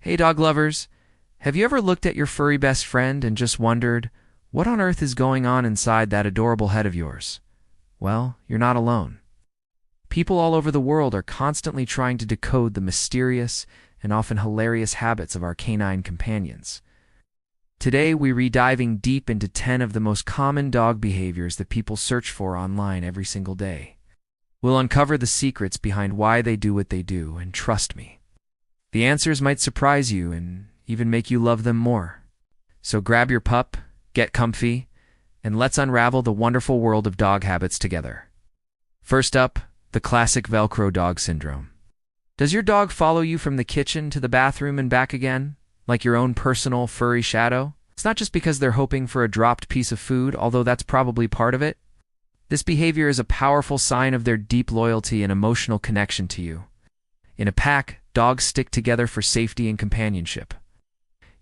Hey dog lovers, have you ever looked at your furry best friend and just wondered, what on earth is going on inside that adorable head of yours? Well, you're not alone. People all over the world are constantly trying to decode the mysterious and often hilarious habits of our canine companions. Today, we're diving deep into 10 of the most common dog behaviors that people search for online every single day. We'll uncover the secrets behind why they do what they do, and trust me, the answers might surprise you and even make you love them more. So grab your pup, get comfy, and let's unravel the wonderful world of dog habits together. First up, the classic Velcro dog syndrome. Does your dog follow you from the kitchen to the bathroom and back again, like your own personal furry shadow? It's not just because they're hoping for a dropped piece of food, although that's probably part of it. This behavior is a powerful sign of their deep loyalty and emotional connection to you. In a pack, dogs stick together for safety and companionship.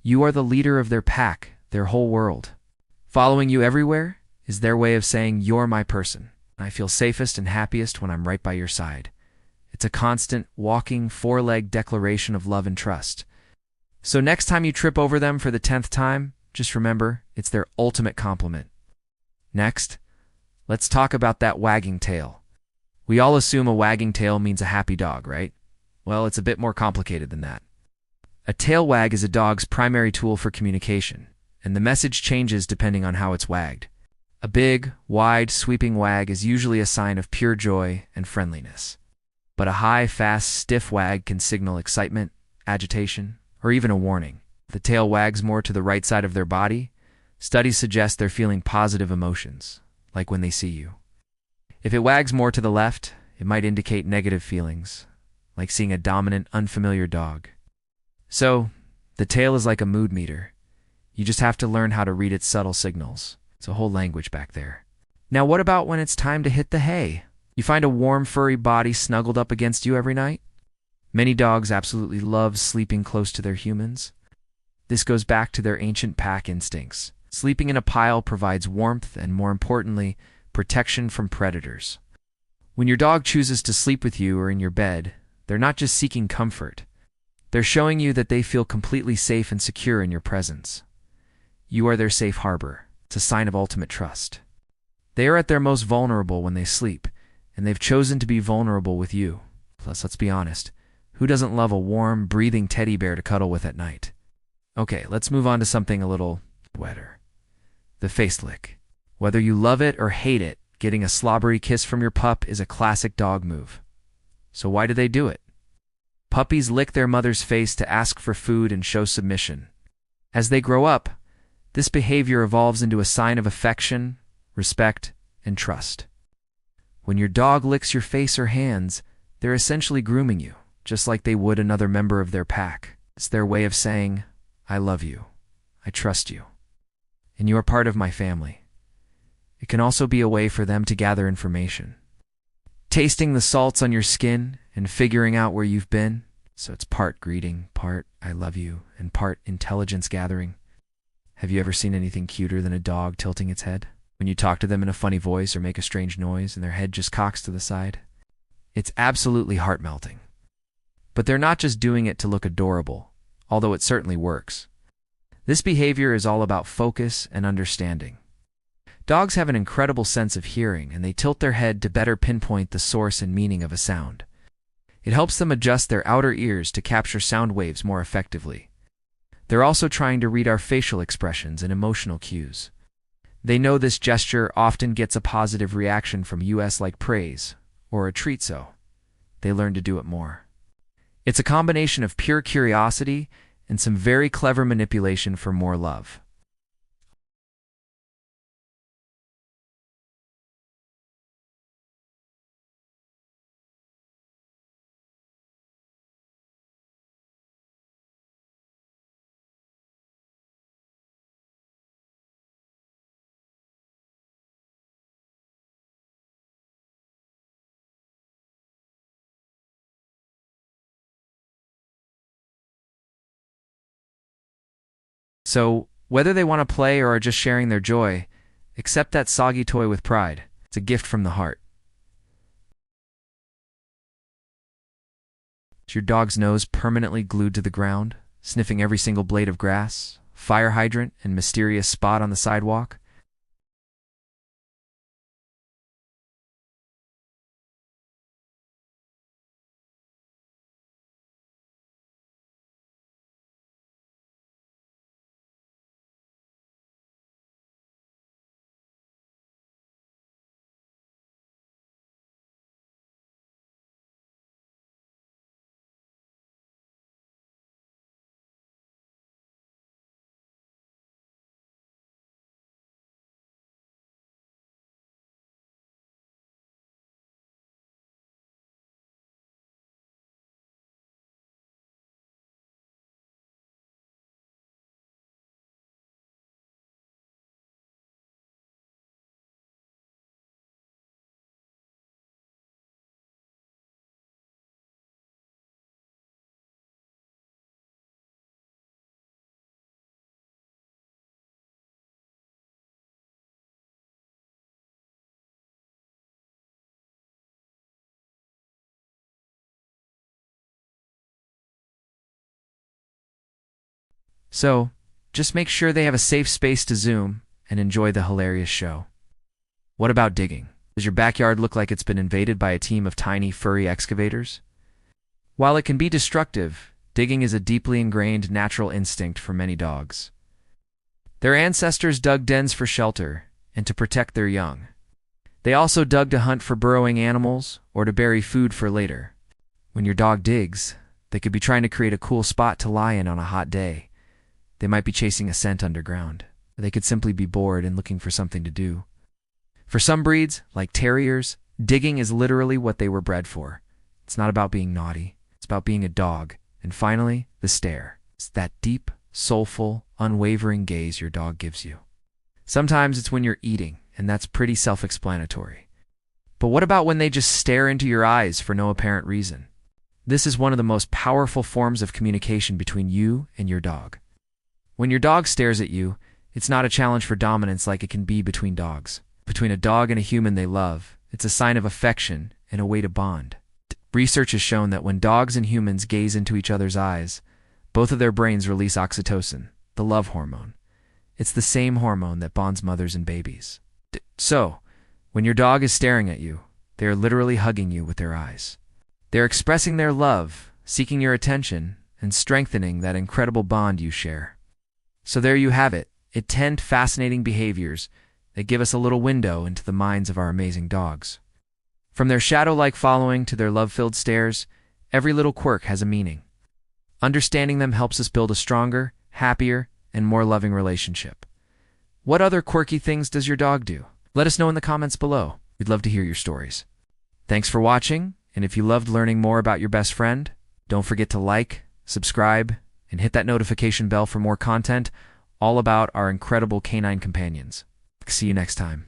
You are the leader of their pack, their whole world. Following you everywhere is their way of saying, "You're my person. I feel safest and happiest when I'm right by your side." It's a constant, walking, four-legged declaration of love and trust. So next time you trip over them for the 10th time, just remember, it's their ultimate compliment. Next, let's talk about that wagging tail. We all assume a wagging tail means a happy dog, right? Well, it's a bit more complicated than that. A tail wag is a dog's primary tool for communication, and the message changes depending on how it's wagged. A big, wide, sweeping wag is usually a sign of pure joy and friendliness. But a high, fast, stiff wag can signal excitement, agitation, or even a warning. If the tail wags more to the right side of their body, studies suggest they're feeling positive emotions, like when they see you. If it wags more to the left, it might indicate negative feelings, like seeing a dominant, unfamiliar dog. So, the tail is like a mood meter. You just have to learn how to read its subtle signals. It's a whole language back there. Now what about when it's time to hit the hay? You find a warm, furry body snuggled up against you every night? Many dogs absolutely love sleeping close to their humans. This goes back to their ancient pack instincts. Sleeping in a pile provides warmth and, more importantly, protection from predators. When your dog chooses to sleep with you or in your bed, they're not just seeking comfort. They're showing you that they feel completely safe and secure in your presence. You are their safe harbor. It's a sign of ultimate trust. They are at their most vulnerable when they sleep, and they've chosen to be vulnerable with you. Plus, let's be honest, who doesn't love a warm, breathing teddy bear to cuddle with at night? Okay, let's move on to something a little wetter. The face lick. Whether you love it or hate it, getting a slobbery kiss from your pup is a classic dog move. So why do they do it? Puppies lick their mother's face to ask for food and show submission. As they grow up, this behavior evolves into a sign of affection, respect, and trust. When your dog licks your face or hands, they're essentially grooming you, just like they would another member of their pack. It's their way of saying, "I love you, I trust you, and you are part of my family." It can also be a way for them to gather information. Tasting the salts on your skin and figuring out where you've been, so it's part greeting, part "I love you," and part intelligence gathering. Have you ever seen anything cuter than a dog tilting its head? When you talk to them in a funny voice or make a strange noise and their head just cocks to the side? It's absolutely heart-melting. But they're not just doing it to look adorable, although it certainly works. This behavior is all about focus and understanding. Dogs have an incredible sense of hearing, and they tilt their head to better pinpoint the source and meaning of a sound. It helps them adjust their outer ears to capture sound waves more effectively. They're also trying to read our facial expressions and emotional cues. They know this gesture often gets a positive reaction from us, like praise or a treat, so they learn to do it more. It's a combination of pure curiosity and some very clever manipulation for more love. So, whether they want to play or are just sharing their joy, accept that soggy toy with pride. It's a gift from the heart. Is your dog's nose permanently glued to the ground, sniffing every single blade of grass, fire hydrant, and mysterious spot on the sidewalk. So, just make sure they have a safe space to zoom and enjoy the hilarious show. What about digging? Does your backyard look like it's been invaded by a team of tiny, furry excavators? While it can be destructive, digging is a deeply ingrained natural instinct for many dogs. Their ancestors dug dens for shelter and to protect their young. They also dug to hunt for burrowing animals or to bury food for later. When your dog digs, they could be trying to create a cool spot to lie in on a hot day. They might be chasing a scent underground. They could simply be bored and looking for something to do. For some breeds, like terriers, digging is literally what they were bred for. It's not about being naughty. It's about being a dog. And finally, the stare. It's that deep, soulful, unwavering gaze your dog gives you. Sometimes it's when you're eating, and that's pretty self-explanatory. But what about when they just stare into your eyes for no apparent reason? This is one of the most powerful forms of communication between you and your dog. When your dog stares at you, it's not a challenge for dominance like it can be between dogs. Between a dog and a human they love, it's a sign of affection and a way to bond. Research has shown that when dogs and humans gaze into each other's eyes, both of their brains release oxytocin, the love hormone. It's the same hormone that bonds mothers and babies. So, when your dog is staring at you, they are literally hugging you with their eyes. They're expressing their love, seeking your attention, and strengthening that incredible bond you share. So there you have it, 10 fascinating behaviors that give us a little window into the minds of our amazing dogs. From their shadow-like following to their love-filled stares, every little quirk has a meaning. Understanding them helps us build a stronger, happier, and more loving relationship. What other quirky things does your dog do? Let us know in the comments below. We'd love to hear your stories. Thanks for watching, and if you loved learning more about your best friend, don't forget to like, subscribe, and hit that notification bell for more content all about our incredible canine companions. See you next time.